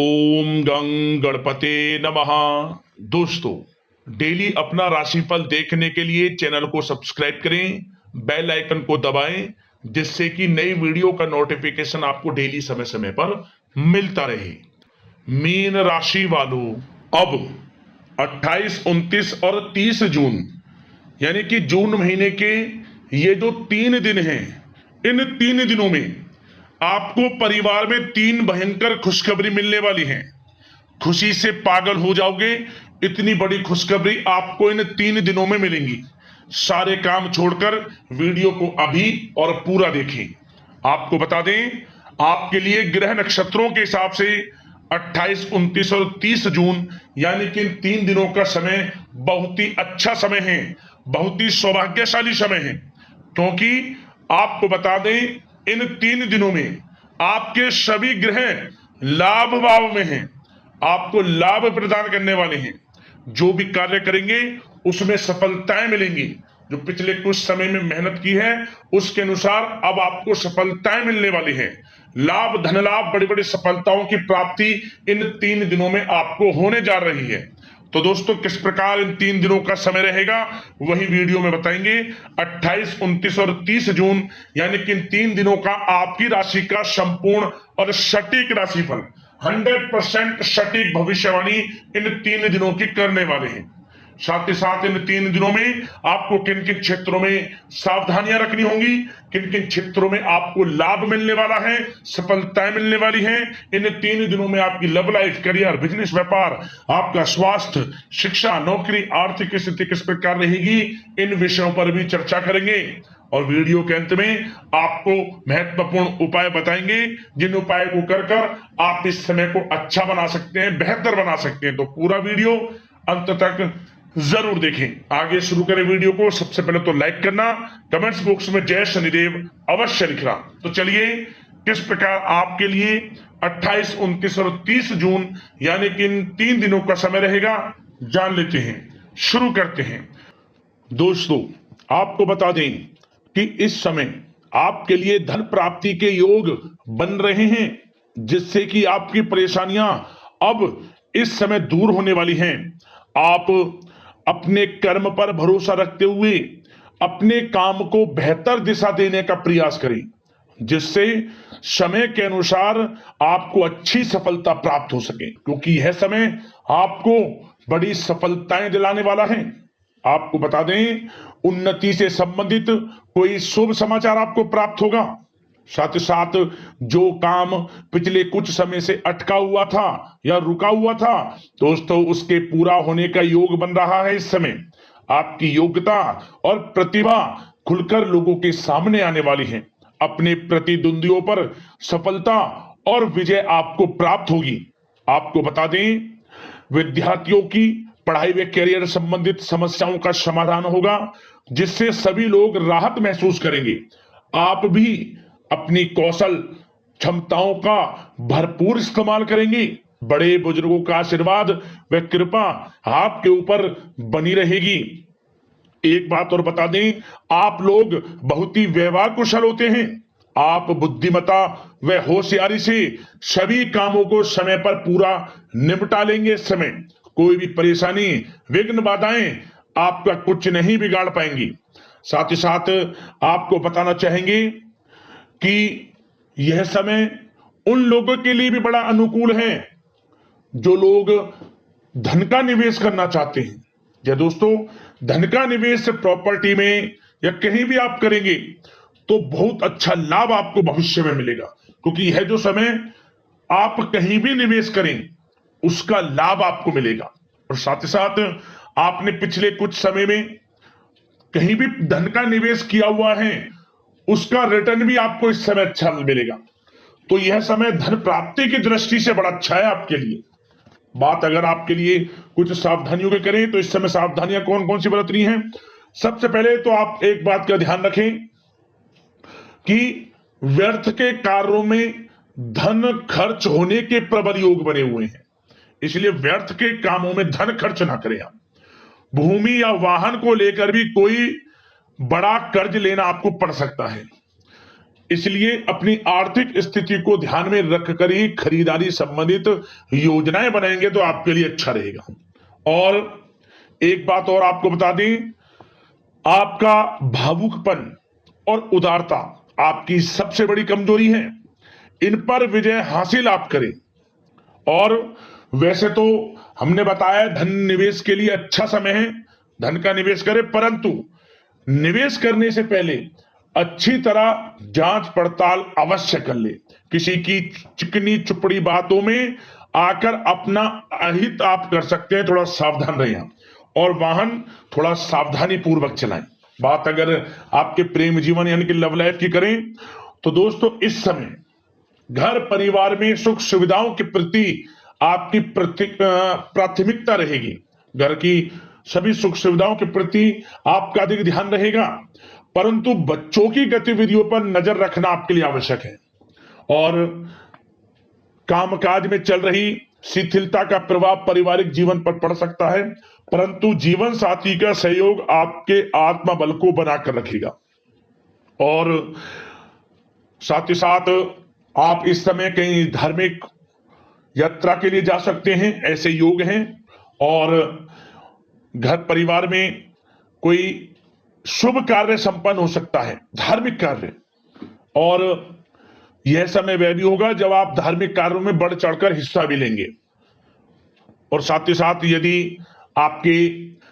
ओम गं गणपते नमः। दोस्तों, डेली अपना राशिफल देखने के लिए चैनल को सब्सक्राइब करें, बेल आइकन को दबाएं, जिससे कि नई वीडियो का नोटिफिकेशन आपको डेली समय समय पर मिलता रहे। मीन राशि वालों, अब 28, 29 और 30 जून यानी कि जून महीने के ये जो 3 दिन हैं, इन 3 दिनों में आपको परिवार में 3 भयंकर खुशखबरी मिलने वाली है। खुशी से पागल हो जाओगे, इतनी बड़ी खुशखबरी आपको इन 3 दिनों में मिलेंगी। सारे काम छोड़कर वीडियो को अभी और पूरा देखें। आपको बता दें, आपके लिए ग्रह नक्षत्रों के हिसाब से 28, 29 और 30 जून यानी कि इन 3 दिनों का समय बहुत ही अच्छा समय है, बहुत ही सौभाग्यशाली समय है। क्योंकि आपको बता दें, इन 3 दिनों में आपके सभी ग्रह लाभ भाव में हैं, आपको लाभ प्रदान करने वाले हैं। जो भी कार्य करेंगे उसमें सफलताएं मिलेंगी। जो पिछले कुछ समय में मेहनत की है उसके अनुसार अब आपको सफलताएं मिलने वाली है। लाभ, धन लाभ, बड़ी बड़ी सफलताओं की प्राप्ति इन 3 दिनों में आपको होने जा रही है। तो दोस्तों, किस प्रकार इन 3 दिनों का समय रहेगा वही वीडियो में बताएंगे। 28, 29 और 30 जून यानी कि इन 3 दिनों का आपकी राशि का संपूर्ण और सटीक राशिफल, 100% सटीक भविष्यवाणी इन 3 दिनों की करने वाले हैं। साथ ही साथ इन 3 दिनों में आपको किन किन क्षेत्रों में सावधानियां रखनी होंगी, किन किन क्षेत्रों में आपको लाभ मिलने वाला है, सफलताएं मिलने वाली हैं। इन 3 दिनों में आपकी लव लाइफ, करियर, बिजनेस, व्यापार, आपका स्वास्थ्य, शिक्षा, नौकरी, आर्थिक स्थिति किस प्रकार रहेगी, इन विषयों पर भी चर्चा करेंगे। और वीडियो के अंत में आपको महत्वपूर्ण उपाय बताएंगे, जिन उपाय को कर आप इस समय को अच्छा बना सकते हैं, बेहतर बना सकते हैं। तो पूरा वीडियो अंत तक जरूर देखें। आगे शुरू करें वीडियो को। सबसे पहले तो लाइक करना, कमेंट्स बॉक्स में जय शनिदेव अवश्य लिखना। तो चलिए, किस प्रकार आपके लिए 28, 29 और 30 जून यानी कि इन 3 दिनों का समय रहेगा, जान लेते हैं। शुरू करते हैं। दोस्तों, आपको बता दें कि इस समय आपके लिए धन प्राप्ति के योग बन रहे हैं, जिससे कि आपकी परेशानियां अब इस समय दूर होने वाली हैं। आप अपने कर्म पर भरोसा रखते हुए अपने काम को बेहतर दिशा देने का प्रयास करें, जिससे समय के अनुसार आपको अच्छी सफलता प्राप्त हो सके। क्योंकि यह समय आपको बड़ी सफलताएं दिलाने वाला है। आपको बता दें, उन्नति से संबंधित कोई शुभ समाचार आपको प्राप्त होगा। साथ ही साथ जो काम पिछले कुछ समय से अटका हुआ था या रुका हुआ था, दोस्तों, उसके पूरा होने का योग बन रहा है। इस समय आपकी योग्यता और प्रतिभा खुलकर लोगों के सामने आने वाली है। अपने प्रतिद्वंदियों पर सफलता और विजय आपको प्राप्त होगी। आपको बता दें, विद्यार्थियों की पढ़ाई व करियर संबंधित समस्याओं का समाधान होगा, जिससे सभी लोग राहत महसूस करेंगे। आप भी अपनी कौशल क्षमताओं का भरपूर इस्तेमाल करेंगे। बड़े बुजुर्गों का आशीर्वाद व कृपा आपके ऊपर बनी रहेगी। एक बात और बता दें, आप लोग बहुत ही व्यवहार कुशल होते हैं। आप बुद्धिमत्ता व होशियारी से सभी कामों को समय पर पूरा निपटा लेंगे। इस समय कोई भी परेशानी, विघ्न, बाधाएं आपका कुछ नहीं बिगाड़ पाएंगी। साथ ही साथ आपको बताना चाहेंगे कि यह समय उन लोगों के लिए भी बड़ा अनुकूल है जो लोग धन का निवेश करना चाहते हैं। या दोस्तों, धन का निवेश प्रॉपर्टी में या कहीं भी आप करेंगे तो बहुत अच्छा लाभ आपको भविष्य में मिलेगा। क्योंकि यह जो समय आप कहीं भी निवेश करें उसका लाभ आपको मिलेगा। और साथ ही साथ आपने पिछले कुछ समय में कहीं भी धन का निवेश किया हुआ है, उसका रिटर्न भी आपको इस समय अच्छा मिलेगा। तो यह समय धन प्राप्ति की दृष्टि से बड़ा अच्छा है आपके लिए। बात अगर आपके लिए कुछ सावधानियों की करें तो इस समय सावधानियां कौन कौन सी बरतनी हैं। सबसे पहले तो आप एक बात का ध्यान रखें कि व्यर्थ के कार्यों में धन खर्च होने के प्रबल योग बने हुए हैं, इसलिए व्यर्थ के कामों में धन खर्च ना करें आप। भूमि या वाहन को लेकर भी कोई बड़ा कर्ज लेना आपको पड़ सकता है। इसलिए अपनी आर्थिक स्थिति को ध्यान में रखकर ही खरीदारी संबंधित योजनाएं बनाएंगे तो आपके लिए अच्छा रहेगा। और एक बात और आपको बता दें, आपका भावुकपन और उदारता आपकी सबसे बड़ी कमजोरी है। इन पर विजय हासिल आप करें। और वैसे तो हमने बताया धन निवेश के लिए अच्छा समय है, धन का निवेश करें, परंतु निवेश करने से पहले अच्छी तरह जांच पड़ताल अवश्य कर ले। किसी की चिकनी चुपड़ी बातों में आकर अपना अहित आप कर सकते हैं, थोड़ा सावधान रहें। और वाहन थोड़ा सावधानी पूर्वक चलाएं। बात अगर आपके प्रेम जीवन यानी कि लव लाइफ की करें तो दोस्तों इस समय घर परिवार में सुख सुविधाओं के प्रति आपकी प्राथमिकता रहेगी। घर की सभी सुख सुविधाओं के प्रति आपका अधिक ध्यान रहेगा, परंतु बच्चों की गतिविधियों पर नजर रखना आपके लिए आवश्यक है। और कामकाज में चल रही शिथिलता का प्रभाव पारिवारिक जीवन पर पड़ सकता है, परंतु जीवन साथी का सहयोग आपके आत्मबल को बनाकर रखेगा। और साथ ही साथ आप इस समय कहीं धार्मिक यात्रा के लिए जा सकते हैं, ऐसे योग हैं। और घर परिवार में कोई शुभ कार्य संपन्न हो सकता है, धार्मिक कार्य। और यह समय वह भी होगा जब आप धार्मिक कार्यों में बढ़ चढ़कर हिस्सा भी लेंगे। और साथ ही साथ यदि आपके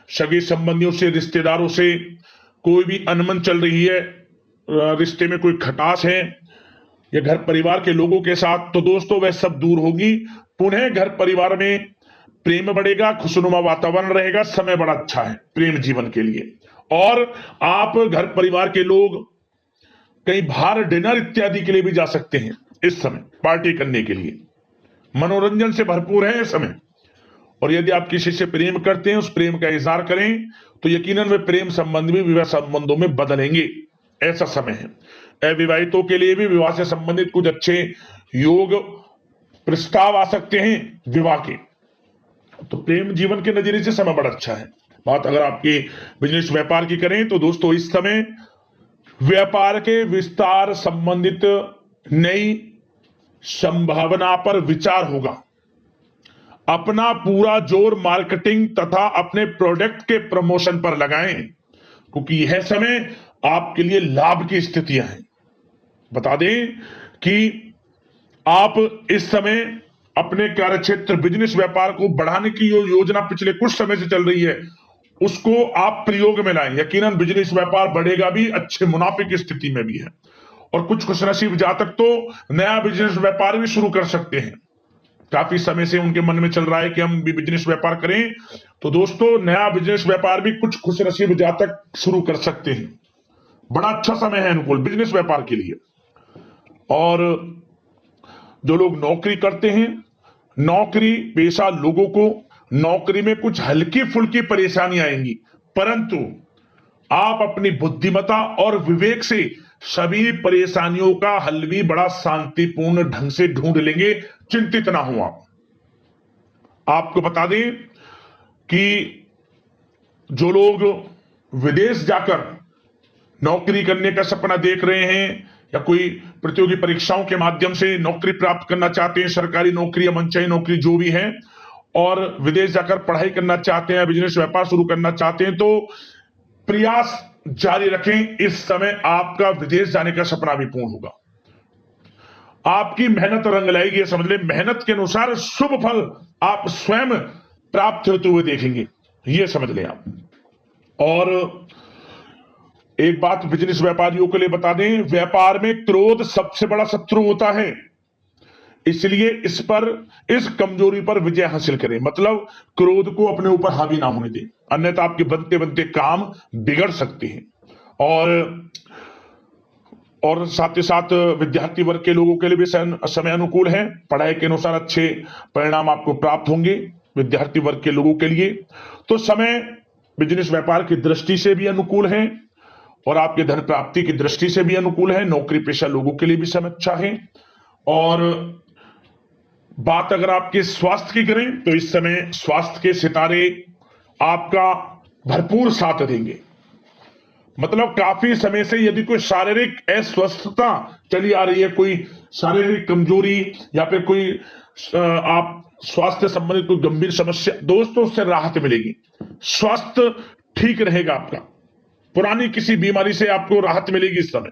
सगे संबंधियों से, रिश्तेदारों से कोई भी अनबन चल रही है, रिश्ते में कोई खटास है या घर परिवार के लोगों के साथ, तो दोस्तों वह सब दूर होगी। पुनः घर परिवार में प्रेम बढ़ेगा, खुशनुमा वातावरण रहेगा, समय बड़ा अच्छा है प्रेम जीवन के लिए। और आप घर परिवार के लोग कहीं बाहर डिनर इत्यादि के लिए भी जा सकते हैं इस समय, पार्टी करने के लिए। मनोरंजन से भरपूर है इस समय। और यदि आप किसी से प्रेम करते हैं, उस प्रेम का इजहार करें तो यकीनन वे प्रेम संबंध भी विवाह संबंधों में बदलेंगे, ऐसा समय है। अविवाहितों के लिए भी विवाह से संबंधित कुछ अच्छे योग प्रस्ताव आ सकते हैं विवाह के। तो प्रेम जीवन के नजरिए से समय बड़ा अच्छा है। बात अगर आपके बिजनेस व्यापार की करें तो दोस्तों इस समय व्यापार के विस्तार संबंधित नई संभावना पर विचार होगा। अपना पूरा जोर मार्केटिंग तथा अपने प्रोडक्ट के प्रमोशन पर लगाएं, क्योंकि यह समय आपके लिए लाभ की स्थितियां हैं। बता दें कि आप इस समय अपने कार्यक्षेत्र बिजनेस व्यापार को बढ़ाने की योजना पिछले कुछ समय से चल रही है, उसको आप प्रयोग में लाएं। यकीनन बिजनेस व्यापार बढ़ेगा भी, अच्छे मुनाफे की स्थिति में भी है। और कुछ खुशनसीब जातक तो नया बिजनेस व्यापार भी शुरू कर सकते हैं। काफी समय से उनके मन में चल रहा है कि हम भी बिजनेस व्यापार करें, तो दोस्तों नया बिजनेस व्यापार भी कुछ खुशनसीब जातक शुरू कर सकते हैं। बड़ा अच्छा समय है अनुकूल बिजनेस व्यापार के लिए। और जो लोग नौकरी करते हैं, नौकरी पेशा लोगों को नौकरी में कुछ हल्की फुल्की परेशानी आएंगी, परंतु आप अपनी बुद्धिमत्ता और विवेक से सभी परेशानियों का हल भी बड़ा शांतिपूर्ण ढंग से ढूंढ लेंगे। चिंतित ना हो आप। आपको बता दें कि जो लोग विदेश जाकर नौकरी करने का सपना देख रहे हैं या कोई प्रतियोगी परीक्षाओं के माध्यम से नौकरी प्राप्त करना चाहते हैं, सरकारी नौकरी या मनचाही नौकरी जो भी है, और विदेश जाकर पढ़ाई करना चाहते हैं, बिजनेस व्यापार शुरू करना चाहते हैं, तो प्रयास जारी रखें। इस समय आपका विदेश जाने का सपना भी पूर्ण होगा। आपकी मेहनत रंग लाएगी, समझ ले। मेहनत के अनुसार शुभ फल आप स्वयं प्राप्त होते हुए देखेंगे, यह समझ लें आप। और एक बात बिजनेस व्यापारियों के लिए बता दें, व्यापार में क्रोध सबसे बड़ा शत्रु होता है, इसलिए इस कमजोरी पर विजय हासिल करें। मतलब क्रोध को अपने ऊपर हावी ना होने दें, अन्यथा आपके बनते बनते काम बिगड़ सकते हैं। और साथ ही साथ विद्यार्थी वर्ग के लोगों के लिए भी समय अनुकूल है। पढ़ाई के अनुसार अच्छे परिणाम आपको प्राप्त होंगे विद्यार्थी वर्ग के लोगों के लिए। तो समय बिजनेस व्यापार की दृष्टि से भी अनुकूल है और आपके धन प्राप्ति की दृष्टि से भी अनुकूल है। नौकरी पेशा लोगों के लिए भी समय अच्छा है। और बात अगर आपके स्वास्थ्य की करें तो इस समय स्वास्थ्य के सितारे आपका भरपूर साथ देंगे। मतलब काफी समय से यदि कोई शारीरिक अस्वस्थता चली आ रही है, कोई शारीरिक कमजोरी या फिर कोई आप स्वास्थ्य संबंधित कोई गंभीर समस्या, दोस्तों उससे राहत मिलेगी, स्वास्थ्य ठीक रहेगा आपका, पुरानी किसी बीमारी से आपको राहत मिलेगी। इस समय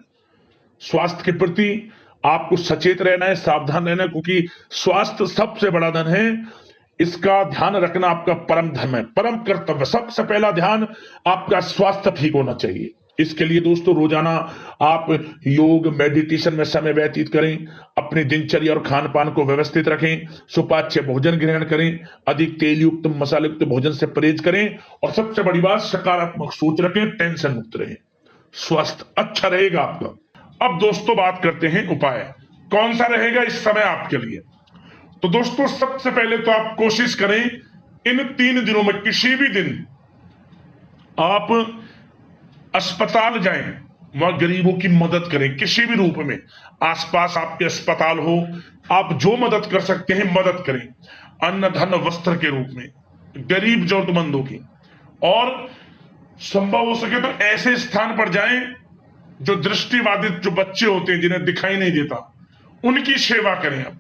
स्वास्थ्य के प्रति आपको सचेत रहना है, सावधान रहना है, क्योंकि स्वास्थ्य सबसे बड़ा धन है। इसका ध्यान रखना आपका परम धर्म है, परम कर्तव्य। सबसे पहला ध्यान आपका स्वास्थ्य ठीक होना चाहिए। इसके लिए दोस्तों रोजाना आप योग मेडिटेशन में समय व्यतीत करें, अपनी दिनचर्या और खान पान को व्यवस्थित रखें, सुपाच्य भोजन ग्रहण करें, अधिक तेल युक्त मसाले युक्त भोजन से परहेज करें, और सबसे बड़ी बात सकारात्मक सोच रखें, टेंशन मुक्त रहें, स्वास्थ्य अच्छा रहेगा आपका। अब दोस्तों बात करते हैं उपाय, कौन सा रहेगा इस समय आपके लिए। तो दोस्तों सबसे पहले तो आप कोशिश करें इन 3 दिनों में किसी भी दिन आप अस्पताल जाएं, वहां गरीबों की मदद करें किसी भी रूप में। आसपास आपके अस्पताल हो, आप जो मदद कर सकते हैं मदद करें, अन्न धन वस्त्र के रूप में गरीब जरूरतमंदों की। और संभव हो सके तो ऐसे स्थान पर जाएं जो दृष्टिबाधित जो बच्चे होते हैं जिन्हें दिखाई नहीं देता, उनकी सेवा करें। आप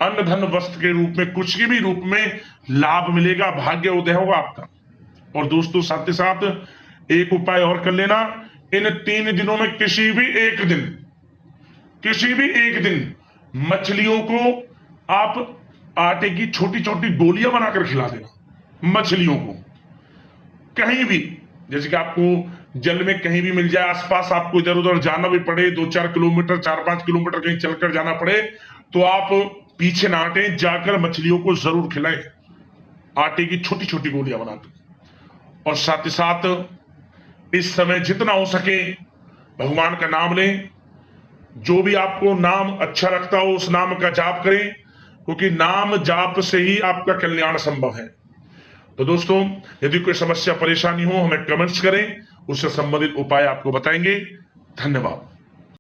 अन्न धन वस्त्र के रूप में कुछ भी रूप में लाभ मिलेगा, भाग्य उदय होगा आपका। और दोस्तों साथ ही साथ एक उपाय और कर लेना, इन 3 दिनों में किसी भी एक दिन मछलियों को आप आटे की छोटी छोटी गोलियां बनाकर खिला देना। मछलियों को कहीं भी, जैसे कि आपको जल में कहीं भी मिल जाए, आसपास आपको इधर उधर जाना भी पड़े, 2-4 किलोमीटर 4-5 किलोमीटर कहीं चलकर जाना पड़े, तो आप पीछे ना हटें, जाकर मछलियों को जरूर खिलाएं आटे की छोटी छोटी गोलियां बनाकर। और साथ ही साथ इस समय जितना हो सके भगवान का नाम लें, जो भी आपको नाम अच्छा लगता हो उस नाम का जाप करें, क्योंकि नाम जाप से ही आपका कल्याण संभव है। तो दोस्तों यदि कोई समस्या परेशानी हो हमें कमेंट्स करें, उससे संबंधित उपाय आपको बताएंगे। धन्यवाद।